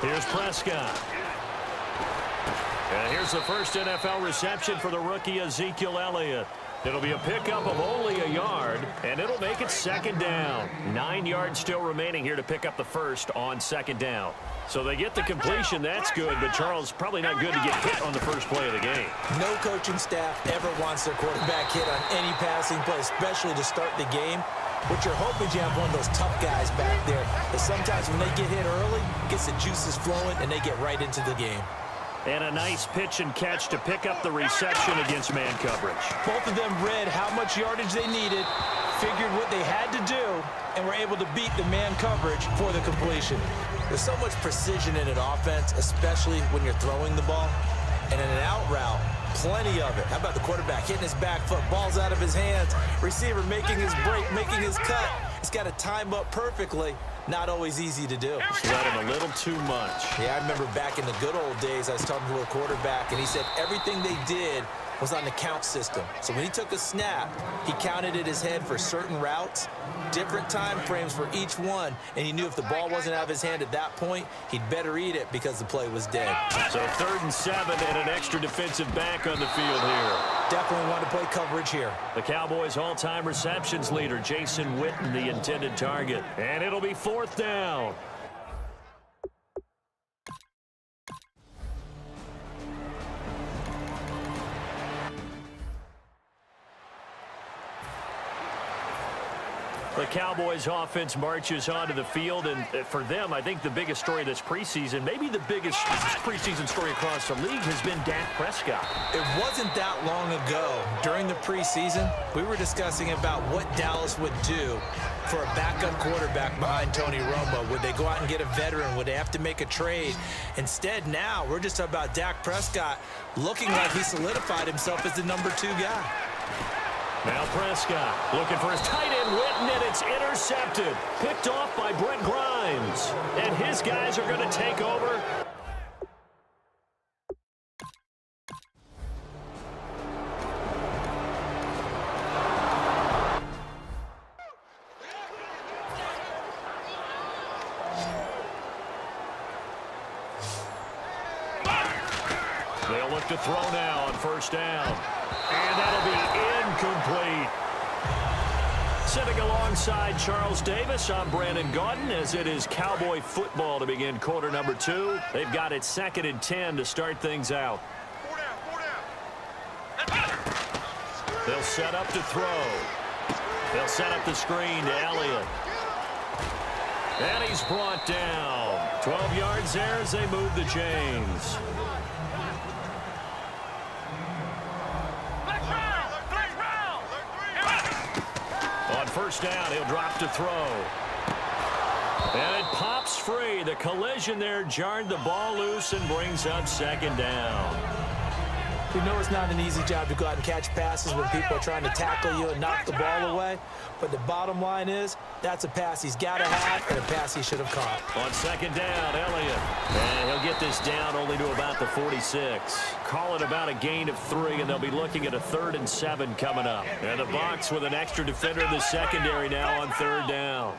Here's Prescott. And here's the first NFL reception for the rookie Ezekiel Elliott. It'll be a pickup of only a yard, and it'll make it second down. 9 yards still remaining here to pick up the first on second down. So they get the completion. That's good, but Charles, probably not good to get hit on the first play of the game. No coaching staff ever wants their quarterback hit on any passing play, especially to start the game. What you're hoping is you have one of those tough guys back there that sometimes when they get hit early, gets the juices flowing, and they get right into the game. And a nice pitch and catch to pick up the reception against man coverage. Both of them read how much yardage they needed, figured what they had to do, and were able to beat the man coverage for the completion. There's so much precision in an offense, especially when you're throwing the ball. And in an out route, plenty of it. How about the quarterback hitting his back foot, ball's out of his hands, receiver making his break, making his cut. He's got to time up perfectly. Not always easy to do. Just let him a little too much. Yeah, I remember back in the good old days, I was talking to a quarterback, and he said everything they did was on the count system. So when he took a snap, he counted in his head for certain routes, different time frames for each one, and he knew if the ball wasn't out of his hand at that point, he'd better eat it because the play was dead. So 3rd and 7 and an extra defensive back on the field here. Definitely want to play coverage here. The Cowboys' all-time receptions leader, Jason Witten, the intended target. And it'll be 4th down. The Cowboys offense marches onto the field, and for them, I think the biggest story this preseason, maybe the biggest preseason story across the league, has been Dak Prescott. It wasn't that long ago, during the preseason, we were discussing about what Dallas would do for a backup quarterback behind Tony Romo. Would they go out and get a veteran? Would they have to make a trade? Instead, now, we're just talking about Dak Prescott looking like he solidified himself as the number 2 guy. Now Prescott looking for his tight end, Witten, and it's intercepted. Picked off by Brent Grimes. And his guys are going to take over. They'll look to throw now on 1st down. And that'll be incomplete. Sitting alongside Charles Davis, I'm Brandon Gaudin, as it is Cowboy football to begin quarter number 2. They've got it 2nd and 10 to start things out. They'll set up to throw. They'll set up the screen to Elliott. And he's brought down. 12 yards there as they move the chains. On 1st down, he'll drop to throw. And it pops free. The collision there jarred the ball loose and brings up 2nd down. We know it's not an easy job to go out and catch passes when people are trying to tackle you and knock the ball away. But the bottom line is, that's a pass he's got to have and a pass he should have caught. On 2nd down, Elliott. And he'll get this down only to about the 46. Call it about a gain of 3, and they'll be looking at a 3rd and 7 coming up. And the Bucs with an extra defender in the secondary now on 3rd down.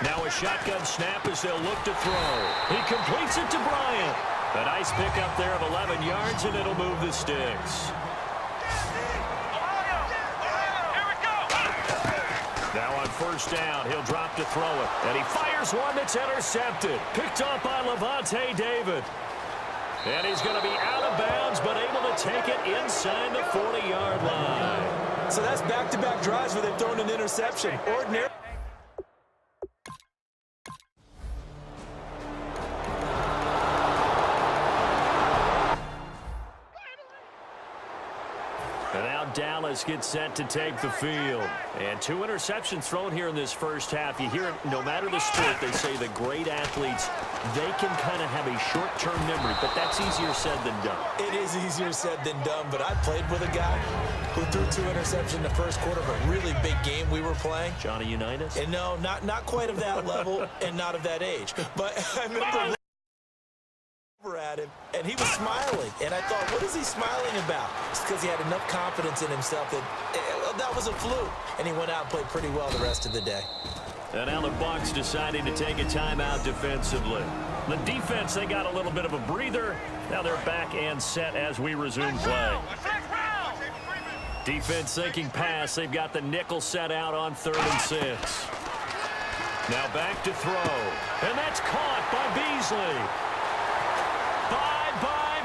Now a shotgun snap as they'll look to throw. He completes it to Bryant. A nice pickup there of 11 yards, and it'll move the sticks. Now on 1st down, he'll drop to throw it. And he fires one that's intercepted. Picked off by Lavonte David. And he's going to be out of bounds, but able to take it inside the 40-yard line. So that's back-to-back drives where they've thrown an interception. Ordinary. And now Dallas gets set to take the field. And 2 interceptions thrown here in this first half. You hear it, no matter the sport, they say the great athletes, they can kind of have a short-term memory, but that's easier said than done. It is easier said than done, but I played with a guy who threw 2 interceptions in the first quarter of a really big game we were playing. Johnny Unitas? And no, not quite of that level and not of that age. But I remember at him, and he was smiling, and I thought, what is he smiling about? It's because he had enough confidence in himself that that was a fluke, and he went out and played pretty well the rest of the day. And now the Bucs deciding to take a timeout defensively. The defense, they got a little bit of a breather. Now they're back and set as we resume play. Defense thinking pass. They've got the nickel set out on 3rd and 6. Now back to throw. And that's caught by Beasley. By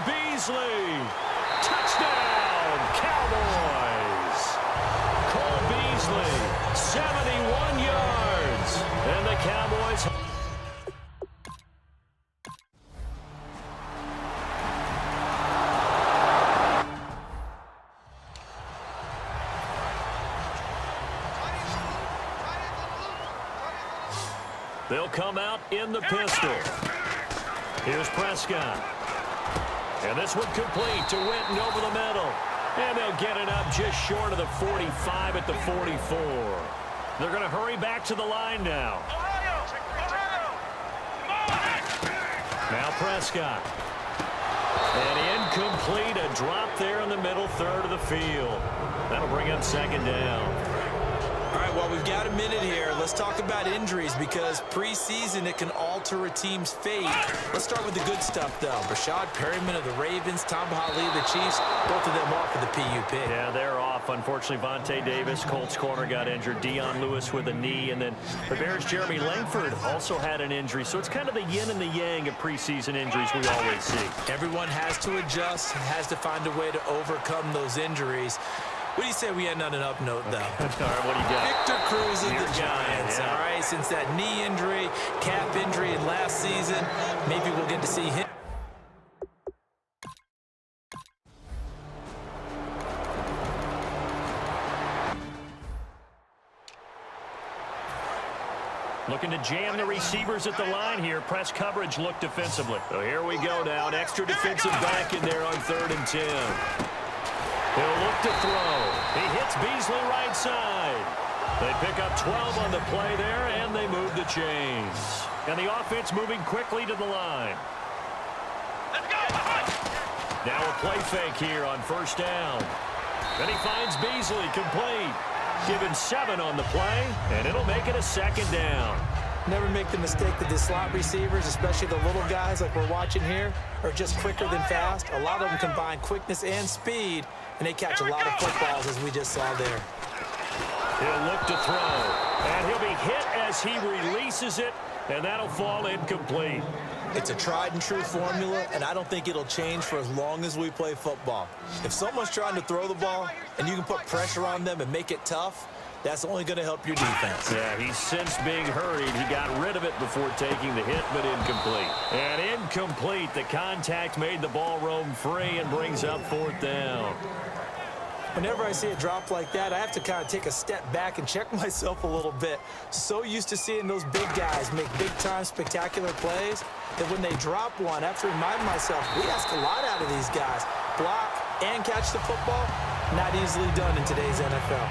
Beasley. Touchdown, Cowboys. Cole Beasley, 71 yards. And the Cowboys... They'll come out in the pistol. Here's Prescott. And this one complete to Witten over the middle. And they'll get it up just short of the 45 at the 44. They're going to hurry back to the line now. Now Prescott. And incomplete, a drop there in the middle third of the field. That'll bring up 2nd down. All right, well, we've got a minute here. Let's talk about injuries because preseason, it can alter a team's fate. Let's start with the good stuff, though. Rashad Perriman of the Ravens, Tom Holly of the Chiefs, both of them off of the PUP. Yeah, they're off. Unfortunately, Vontae Davis, Colts corner, got injured. Dion Lewis with a knee. And then the Bears' Jeremy Langford also had an injury. So it's kind of the yin and the yang of preseason injuries we always see. Everyone has to adjust, has to find a way to overcome those injuries. What do you say we end on an up note, though? All right, what do you got? Victor Cruz of Your the Giants, guy, yeah. all right? Since that knee injury, calf injury in last season, maybe we'll get to see him. Looking to jam the receivers at the line here. Press coverage look defensively. So here we go now. An extra defensive back in there on 3rd and 10. He'll look to throw. He hits Beasley right side. They pick up 12 on the play there, and they move the chains. And the offense moving quickly to the line. Let's go. Now a play fake here on 1st down. Then he finds Beasley complete. Give him 7 on the play, and it'll make it a 2nd down. Never make the mistake that the slot receivers, especially the little guys like we're watching here, are just quicker than fast. A lot of them combine quickness and speed, and they catch a lot of footballs, as we just saw there. He'll look to throw, and he'll be hit as he releases it, and that'll fall incomplete. It's a tried-and-true formula, and I don't think it'll change for as long as we play football. If someone's trying to throw the ball, and you can put pressure on them and make it tough, that's only going to help your defense. Yeah, he's since being hurried. He got rid of it before taking the hit, but incomplete. And incomplete. The contact made the ball roam free and brings up 4th down. Whenever I see a drop like that, I have to kind of take a step back and check myself a little bit. So used to seeing those big guys make big-time spectacular plays that when they drop one, I have to remind myself, we ask a lot out of these guys. Block and catch the football, not easily done in today's NFL.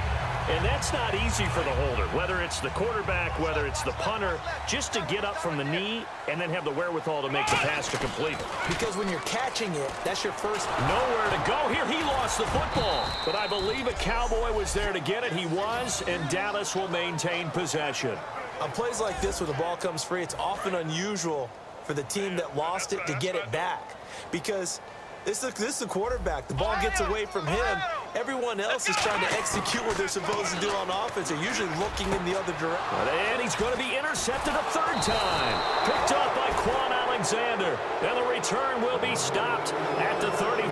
And that's not easy for the holder, whether it's the quarterback, whether it's the punter, just to get up from the knee and then have the wherewithal to make the pass to complete it. Because when you're catching it, that's your first. Nowhere to go here. He lost the football. But I believe a Cowboy was there to get it. He was, and Dallas will maintain possession. On plays like this where the ball comes free, it's often unusual for the team that lost it to get it back. Because this is the quarterback. The ball gets away from him. Everyone else is trying to execute what they're supposed to do on offense. They're usually looking in the other direction. And he's going to be intercepted a 3rd time. Picked up by Quan Alexander. And the return will be stopped at the 30.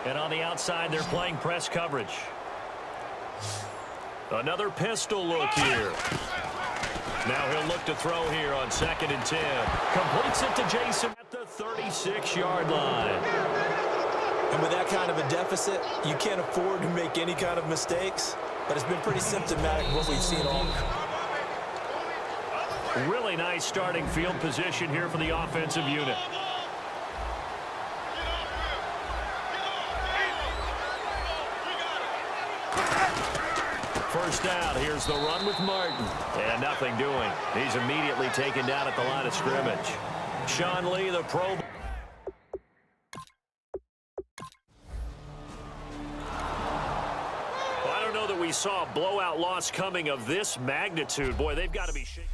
And on the outside, they're playing press coverage. Another pistol look here. Now he'll look to throw here on 2nd and 10. Completes it to Jason at the 36-yard line. And with that kind of a deficit, you can't afford to make any kind of mistakes. But it's been pretty symptomatic of what we've seen all. Really nice starting field position here for the offensive unit. First down, here's the run with Martin. And nothing doing. He's immediately taken down at the line of scrimmage. Sean Lee, the Pro. Well, I don't know that we saw a blowout loss coming of this magnitude. Boy, they've got to be shaking.